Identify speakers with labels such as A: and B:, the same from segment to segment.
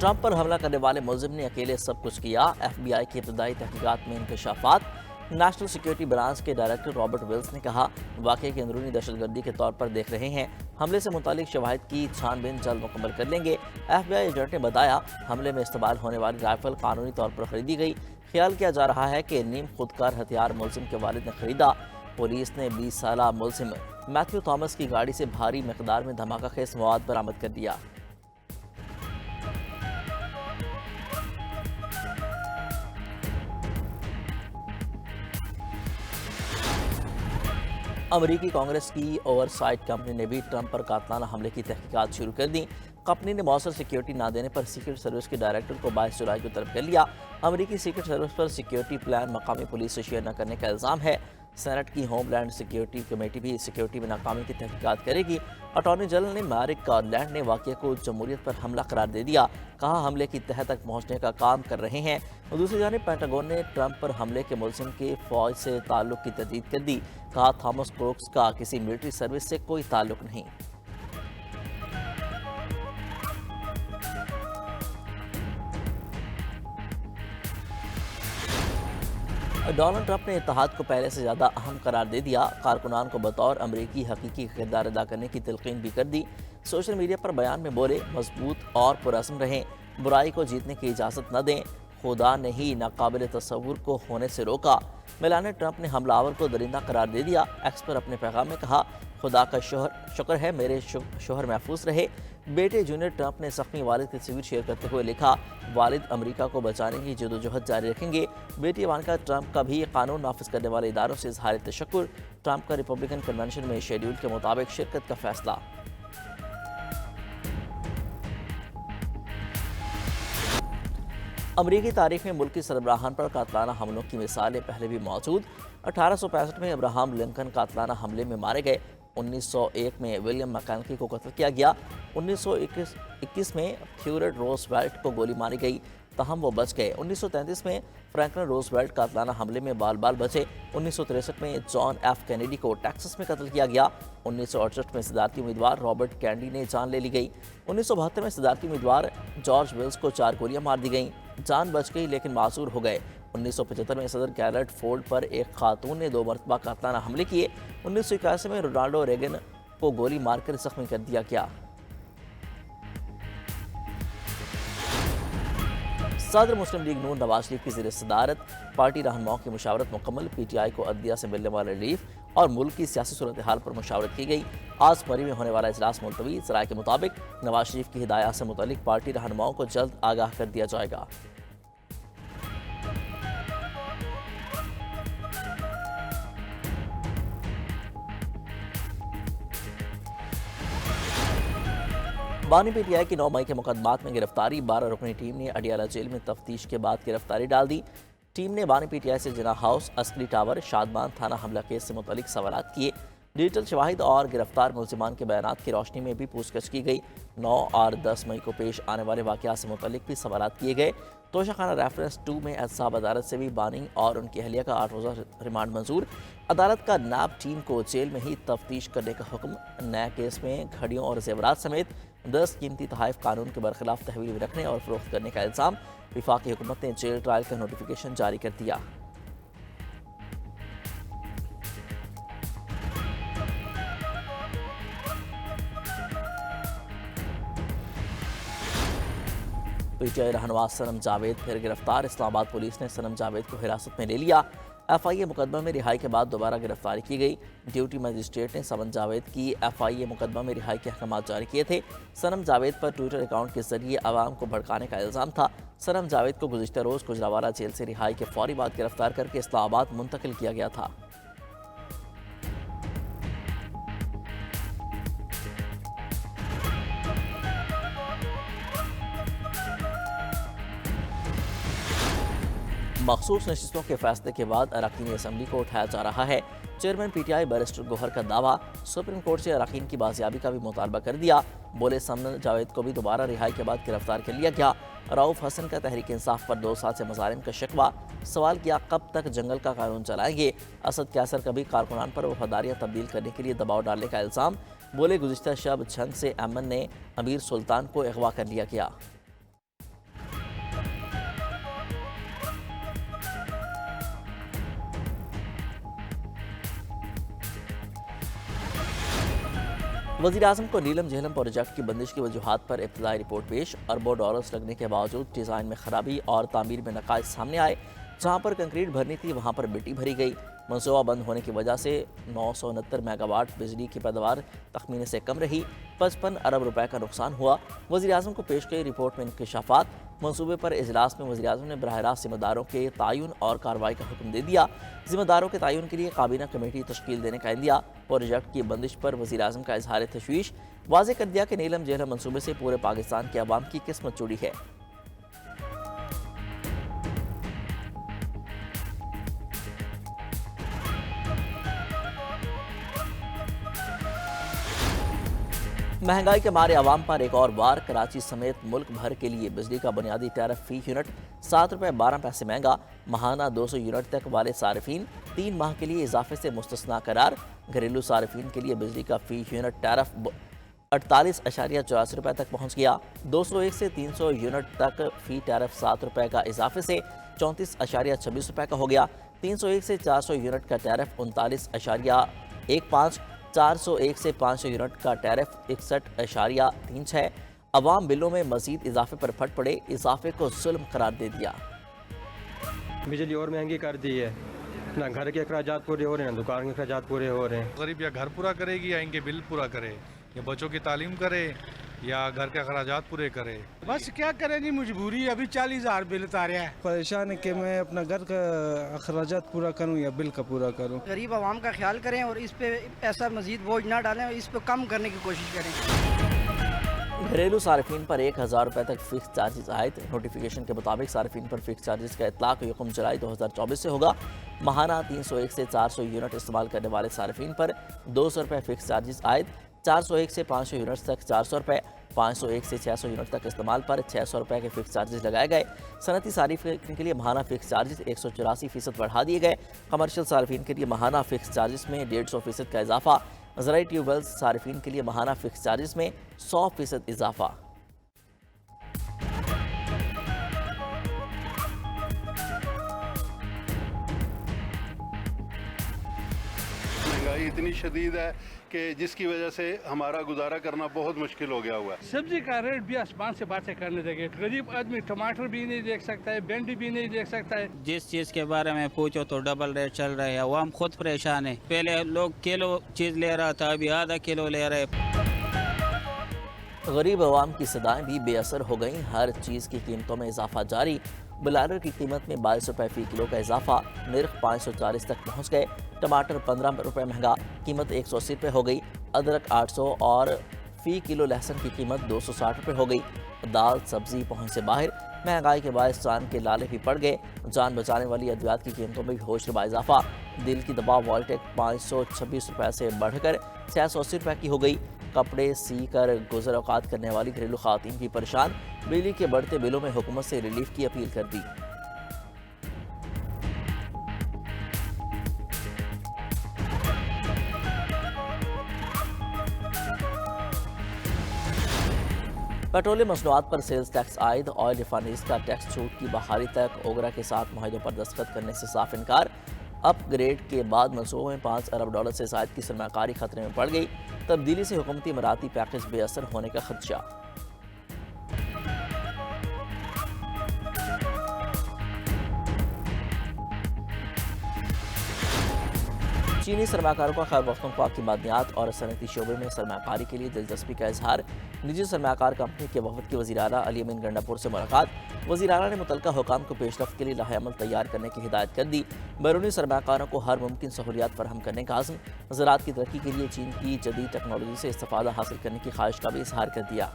A: Trump पर हमला करने वाले मुलजिम ने अकेले सब कुछ किया। FBI की इब्तदाई तहकीकात में इंकशाफात। नेशनल सिक्योरिटी ब्रांच के डायरेक्टर रॉबर्ट विल्स ने कहा, वाकई की अंदरूनी दहशतगर्दी के तौर पर देख रहे हैं। हमले से मुतालिक शवाहिद की छानबीन जल्द मुकम्मल कर लेंगे। FBI एजेंट ने बताया, हमले में इस्तेमाल होने वाली राइफल कानूनी तौर पर खरीदी गई। ख्याल किया जा रहा है कि नीम खुदकार हथियार मुलजिम के वालिद ने खरीदा। पुलिस ने 20 साला मुलजिम मैथ्यू थॉमस की गाड़ी से भारी मकदार में धमाका खेज मवाद बरामद कर दिया। अमेरिकी कांग्रेस की ओवरसाइट कंपनी ने भी ट्रंप पर कातलाना हमले की तहकीकात शुरू कर दी। कंपनी ने मौसर सिक्योरिटी ना देने पर सीक्रेट सर्विस के डायरेक्टर को 22 जुलाई को तलब कर लिया। अमेरिकी सीक्रेट सर्विस पर सिक्योरिटी प्लान मकामी पुलिस से शेयर न करने का इल्ज़ाम है। सेनेट की होमलैंड सिक्योरिटी कमेटी भी सिक्योरिटी में नाकामी की तहकीकात करेगी। अटॉर्नी जनरल ने मैरिक गारलैंड ने वाक़या को जमहूरियत पर हमला करार दे दिया। कहा, हमले की तह तक पहुंचने का काम कर रहे हैं। और दूसरी जानिब पेंटागन ने ट्रंप पर हमले के मुलजिम के फौज से ताल्लुक की तजदीद कर दी। कहा, थॉमस क्रोक्स का किसी मिलिट्री सर्विस से कोई ताल्लुक नहीं। डोनाल्ड ट्रंप ने इत्तेहाद को पहले से ज़्यादा अहम करार दे दिया। कारकुनान को बतौर अमरीकी हकीकी किरदार अदा करने की तलकीन भी कर दी। सोशल मीडिया पर बयान में बोले, मजबूत और पुरअज़्म रहें, बुराई को जीतने की इजाज़त न दें। खुदा ने ही नाकाबिल तस्वुर को होने से रोका। मेलानिया ट्रंप ने हमलावर को दरिंदा करार दे दिया। एक्स पर अपने पैगाम में कहा, खुदा का शुक्र है मेरे शोहर महफूज रहे। बेटे जूनियर ट्रंप ने जख्मी वालिद की तस्वीर शेयर करते हुए लिखा, वालिद अमेरिका को बचाने की जदोजहद जारी रखेंगे। बेटी इवांका ट्रंप का भी कानून नाफिज करने वाले इदारों से इजहार तशक्कुर। ट्रंप का रिपब्लिकन कन्वेंशन में शेड्यूल के मुताबिक शिरकत का फैसला। अमरीकी तारीख में मुल्की सरबराहान पर कातलाना हमलों की मिसालें पहले भी मौजूद। 1865 में अब्राहम लिंकन कातलाना हमले में मारे गए। 1901 में विलियम मैकेंजी को कत्ल किया गया। 1921 में थियोडोर रूज़वेल्ट को गोली मारी गई, तहम वो बच गए। 1933 में फ्रैंकलिन रूज़वेल्ट कातलाना हमले में बाल बाल बचे। 1963 में जॉन एफ कैनेडी को टेक्सास में कत्ल किया गया। 1968 में सदारती उम्मीदवार रॉबर्ट कैंडी ने जान ले ली गई। 1972 में सदारती उम्मीदवार जॉर्ज विल्स को 4 गोलियां मार दी गईं। जान बच गई लेकिन मासूर हो गए। 1975 में सदर गैरल्ड फोर्ड पर एक खातून ने 2 मरतबा कातलाना हमले किए। 1981 में रोनाल्डो रेगन को गोली मारकर जख्मी कर दिया गया। सदर मुस्लिम लीग नून नवाज शरीफ की ज़ेर सदारत पार्टी रहनुमाओं की मुशावरत मुकम्मल। PTI को अदलिया से मिलने वाले रिलीफ और मुल्क की सियासी सूरत हाल पर मुशावरत की गई। आज मरी में होने वाला इजलास मुलतवी। ज़राए के मुताबिक नवाज शरीफ की हिदायत से मुतल्लिक पार्टी रहनुमाओं को जल्द आगाह कर दिया जाएगा। बानी PTI की 9 मई के मुकदमात में गिरफ्तारी। 12 रुकनी टीम ने अडियाला जेल में तफ्तीश के बाद गिरफ्तारी डाल दी। टीम ने बानी PTI से जिना हाउस, अस्करी टावर, शादमान थाना हमला केस से मुतल्लिक सवालात किए। डिजिटल शवाहिद और गिरफ्तार मुलजिमान के बयानात की रोशनी में भी पूछताछ की गई। 9 और 10 मई को पेश आने वाले वाक़यात से मुतल्लिक भी सवालात किए गए। तोशाखाना रेफरेंस 2 में एहतसाब अदालत से भी बानी और उनकी अहलिया का 8 रोज़ा रिमांड मंजूर। अदालत का नाब टीम को जेल में ही तफ्तीश करने का हुक्म। नया केस में घड़ियों और जेवरात समेत 10 कीमती तहाइफ कानून के बरखिलाफ तहवील रखने और फरोख्त करने का इल्ज़ाम। वफाकी हुकूमत ने जेल ट्रायल का नोटिफिकेशन जारी कर दिया। PTI रहनुमा सनम जावेद फिर गिरफ्तार। इस्लामाबाद पुलिस ने सनम जावेद को हिरासत में ले लिया। FIA मुकदमा में रिहाई के बाद दोबारा गिरफ्तारी की गई। ड्यूटी मजिस्ट्रेट ने सनम जावेद की FIA मुकदमा में रिहाई के अहकाम जारी किए थे। सनम जावेद पर ट्विटर अकाउंट के जरिए आवाम को भड़काने का इल्ज़ाम था। सनम जावेद को गुज़िश्ता रोज़ गुजरावाला जेल से रिहाई के फौरी बाद गिरफ्तार करके इस्लामाबाद मुंतकिल किया गया था। मखसूस नशिस्तों के फैसले के बाद अरकान असम्बली को उठाया जा रहा है। चेयरमैन PTI बैरिस्टर गोहर का दावा, सुप्रीम कोर्ट से अरकान की बाजियाबी का भी मुतालबा कर दिया। बोले, सनम जावेद को भी दोबारा रिहाई के बाद गिरफ्तार कर लिया गया। रऊफ हसन का तहरीक इंसाफ पर 2 साल से मज़ालिम का शिकवा। सवाल किया, कब तक जंगल का कानून चलाएंगे। असद कैसर का भी कारकुनान पर वफादारियाँ तब्दील करने के लिए दबाव डालने का इल्ज़ाम। बोले, गुज़िश्ता शब झंग से अमन ने अमीर सुल्तान को अगवा कर लिया गया। वज़ीर-ए-आज़म को नीलम झेलम प्रोजेक्ट की बंदिश की वजूहात पर इब्तदाई रिपोर्ट पेश। अरबों डॉलर्स लगने के बावजूद डिज़ाइन में खराबी और तामीर में नकाइस सामने आए। जहाँ पर कंक्रीट भरनी थी वहाँ पर मिट्टी भरी गई। मनसूबा बंद होने की वजह से 969 मेगावाट बिजली की पैदावार तखमीने से कम रही। 55 अरब रुपए का नुकसान हुआ। वज़ीर-ए-आज़म को पेश गई रिपोर्ट में इंकशाफात। मनसूबे पर इजलास में वज़ीर-ए-आज़म ने बराह रास्त जिम्मेदारों के तयन और कार्रवाई का हुक्म दे दिया। जिम्मेदारों के तयन के लिए काबीना कमेटी तश्कील देने का इंदिया। प्रोजेक्ट की बंदिश पर वज़ीर-ए-आज़म का इजहार तशवीश। वाज़े कर दिया कि नीलम झेलम मनसूबे से पूरे पाकिस्तान के अवाम की किस्मत जुड़ी है। महंगाई के मारे आवाम पर एक और बार कराची समेत मुल्क भर के लिए बिजली का बुनियादी टैरिफ फी यूनिट 7 रुपये 12 पैसे महंगा। माहाना 200 यूनिट तक वाले सार्फिन 3 माह के लिए इजाफे से मुस्तस्ना करार। घरेलू सार्फिन के लिए बिजली का फी यूनिट टैरिफ 48.84 रुपये तक पहुँच गया। 201 से 300 यूनिट तक फी टैरिफ 7 रुपये का इजाफे से 34.26 रुपये का हो गया। 301 से 400 यूनिट का टैरिफ 39.15। 401 से 500 यूनिट का टैरिफ 61.36। अवाम बिलों में मजीद इजाफे पर फट पड़े। इजाफे को जुल्म करार दे दिया।
B: बिजली और महंगी कर दी है। ना घर के अखराजात पूरे हो रहे हैं, ना दुकान के अखराजात पूरे हो रहे हैं।
C: गरीब या घर पूरा करेगी या इनके बिल पूरा करे, या बच्चों की तालीम करे, या घर के अखराजात पूरे करे।
D: बस क्या करें जी, मजबूरी है। अभी 40,000 बिल उतारे हैं।
E: परेशान है कि मैं अपना घर का अखराजात पूरा करूं या बिल का पूरा करूं।
F: गरीब आवाम का ख्याल करें और इस पे पैसा मजीद बोझ ना डालें और इस पे कम करने की कोशिश करें।
A: घरेलू सार्फिन पर 1,000 रुपये तक फिक्स चार्जेस आयद। नोटिफिकेशन के मुताबिक सार्फिन पर फिक्स चार्जेस का इतलाक 1 जुलाई 2024 से होगा। माहाना 301 से 400 यूनिट इस्तेमाल करने वाले सार्फिन पर 200 रुपये फिक्स चार्जेस आयद। 401 से 500 यूनिट तक 400 रुपये, 501 से 600 यूनिट तक इस्तेमाल पर 600 रुपये के फिक्स चार्जेस लगाए गए। सनती सार्फिन के लिए माहाना फिक्स चार्जेस 184% बढ़ा दिए गए। कमर्शियल सार्फिन के लिए माहाना फिक्स चार्जेस में 150% का इजाफा। ज़राई ट्यूबवेल्स सार्फिन के लिए माहाना फिक्स चार्जेस में 100% इजाफा।
G: महंगाई इतनी शदीद है कि जिसकी वजह से हमारा गुजारा करना बहुत मुश्किल हो गया हुआ है।
D: सब्जी का रेट भी आसमान से बातें करने लगे। गरीब आदमी टमाटर भी नहीं देख सकता है, भिंडी भी नहीं देख सकता है।
H: जिस चीज के बारे में पूछो तो डबल रेट चल रहा है। अवाम खुद परेशान है। पहले लोग किलो चीज ले रहा था, अभी आधा किलो ले रहे।
A: गरीब अवाम की सदाएं भी बेअसर हो गईं। हर चीज़ की कीमतों में इजाफा जारी। ब्लाडर की कीमत में 22 रुपये फ़ी किलो का इजाफा। निर्ख 540 तक पहुँच गए। टमाटर 15 रुपये महंगा, कीमत 180 रुपये हो गई। अदरक 800 और फ़ी किलो लहसुन की कीमत 260 रुपये हो गई। दाल सब्जी पहुँच से बाहर। महंगाई के बायस जान के लाले भी पड़ गए। जान बचाने वाली अद्वियात की कीमतों में भी होशरुबा इजाफा। दिल की दवा वोल्टेक 526 रुपये से बढ़कर 680 रुपये की हो गई। कपड़े सी कर गुजर औकात करने वाली घरेलू ख़वातीन भी परेशान। बिजली के बढ़ते बिलों में हुकूमत से रिलीफ की अपील कर दी। पेट्रोलियम मसनूआत पर सेल्स टैक्स आयद। ऑयल रिफाइनरीज का टैक्स छूट की बहाली तक ओगरा के साथ माहिदों पर दस्तखत करने से साफ इनकार। अपग्रेड के बाद मंसूबों में 5 अरब डॉलर से ज़ायद की सरमाकारी खतरे में पड़ गई। तब्दीली से हुकूमती इमराती पैकेज बेअसर होने का खदशा। चीनी सरमाकारों का खैर वख्तुनख्वाह की मादनियात और सनती शोबे में सरमाकारी के लिए दिलचस्पी का इजहार। निजी सरमाकार कंपनी के वफद की वज़ीर आला अली अमीन गंडापुर से मुलाकात। वज़ीर आला ने मुतल्लिका हुकाम को पेशरफ्त के लिए लाहे-अमल तैयार करने की हिदायत कर दी। बैरूनी सरमाकारों को हर मुमकिन सहूलियात फराहम करने का आज़म। ज़राअत की तरक्की के लिए चीन की जदीद टेक्नोलॉजी से इस्तेफ़ादा हासिल करने की ख्वाहिश का भी इजहार कर दिया।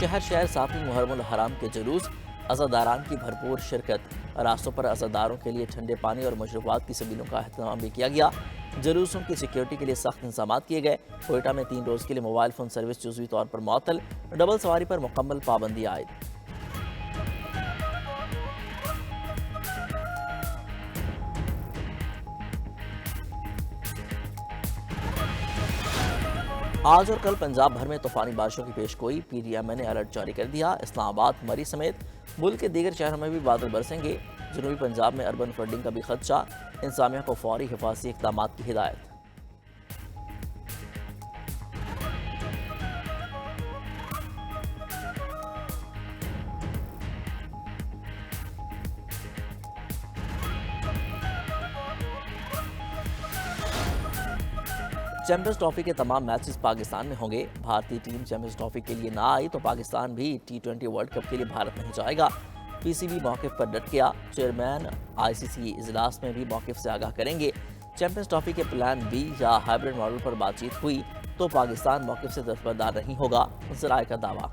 A: शहर शहर साफी मुहर्रमुल हराम के जुलूस। अज़ादारान की भरपूर शिरकत। रास्तों पर अज़ादारों के लिए ठंडे पानी और मशरूबात की सबीलों का अहतमाम भी किया गया। जुलूसों की सिक्योरिटी के लिए सख्त इंतजाम किए गए। कोयटा में 3 रोज़ के लिए मोबाइल फ़ोन सर्विस जुज़वी तौर पर मुअत्तल। डबल सवारी पर मुकम्मल पाबंदी आयद। आज और कल पंजाब भर में तूफानी बारिशों की पेशगोई, PTMI ने अलर्ट जारी कर दिया। इस्लामाबाद, मरी समेत मुल्क के दीगर शहरों में भी बादल बरसेंगे। जनूबी पंजाब में अर्बन फ्लडिंग का भी खदशा, इंतजामिया को फौरी हिफाजती इक़दाम की हिदायत। चैंपियंस ट्रॉफी के तमाम मैचेस पाकिस्तान में होंगे। भारतीय टीम चैंपियंस ट्रॉफी के लिए ना आई तो पाकिस्तान भी T20 वर्ल्ड कप के लिए भारत नहीं जाएगा। PCB मौक़िफ़ पर डट गया। चेयरमैन ICC इजलास में भी मौक़िफ़ से आगाह करेंगे। चैंपियंस ट्रॉफी के प्लान B या हाइब्रिड मॉडल पर बातचीत हुई तो पाकिस्तान मौक़िफ़ से दस्तबरदार नहीं होगा, ज़राए का दावा।